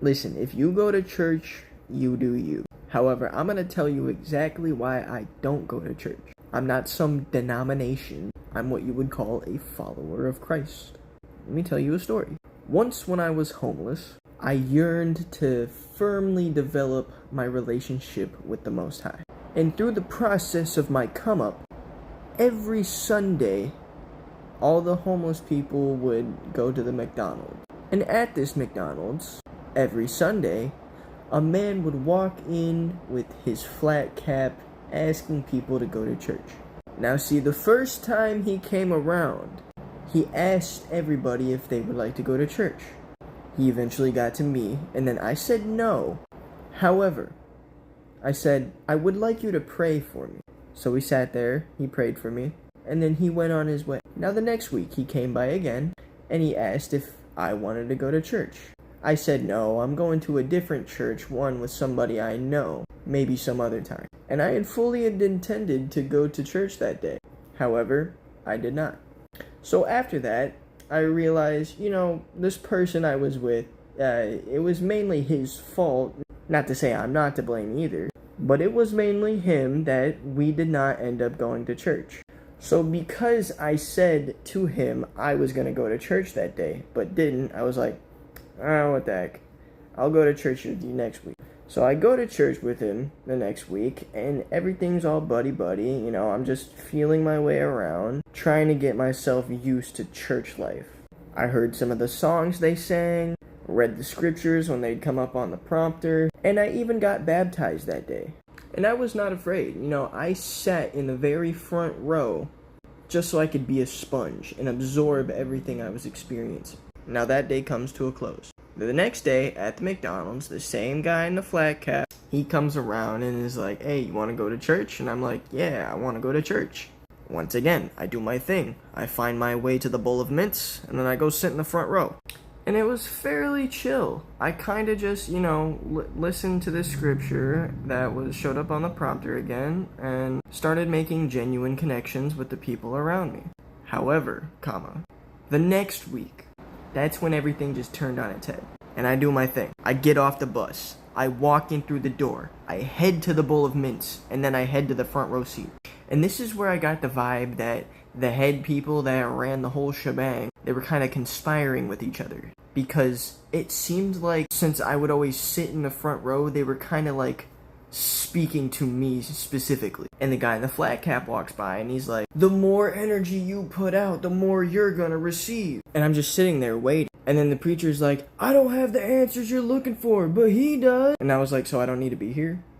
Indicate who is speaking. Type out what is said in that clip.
Speaker 1: Listen, if you go to church, you do you. However, I'm going to tell you exactly why I don't go to church. I'm not some denomination. I'm what you would call a follower of Christ. Let me tell you a story. Once when I was homeless, I yearned to firmly develop my relationship with the Most High. And through the process of my come up, every Sunday, all the homeless people would go to the McDonald's. And at this McDonald's, every Sunday, a man would walk in with his flat cap asking people to go to church. Now see, the first time he came around, he asked everybody if they would like to go to church. He eventually got to me, and then I said no. However, I said, I would like you to pray for me. So we sat there, he prayed for me, and then he went on his way. Now the next week, he came by again, and he asked if I wanted to go to church. I said no, I'm going to a different church, one with somebody I know, maybe some other time. And I had fully intended to go to church that day. However, I did not. So after that, I realized, this person I was with, it was mainly his fault. Not to say I'm not to blame either, but it was mainly him that we did not end up going to church. So because I said to him I was going to go to church that day, but didn't, I was like, oh, what the heck, I'll go to church with you next week. So I go to church with him the next week, and everything's all buddy-buddy. I'm just feeling my way around, trying to get myself used to church life. I heard some of the songs they sang, read the scriptures when they'd come up on the prompter, and I even got baptized that day. And I was not afraid. I sat in the very front row just so I could be a sponge and absorb everything I was experiencing. Now that day comes to a close. The next day at the McDonald's, the same guy in the flat cap, he comes around and is like, hey, you want to go to church? And I'm like, yeah, I want to go to church. Once again, I do my thing. I find my way to the bowl of mints, and then I go sit in the front row. And it was fairly chill. I kind of just, listened to the scripture that showed up on the prompter again, and started making genuine connections with the people around me. However, the next week, that's when everything just turned on its head. And I do my thing. I get off the bus. I walk in through the door. I head to the bowl of mints. And then I head to the front row seat. And this is where I got the vibe that the head people that ran the whole shebang, they were kind of conspiring with each other. Because it seemed like since I would always sit in the front row, they were kind of like speaking to me specifically. And the guy in the flat cap walks by and he's like, the more energy you put out, the more you're gonna receive. And I'm just sitting there waiting. And then the preacher's like, I don't have the answers you're looking for, but he does. And I was like, so I don't need to be here?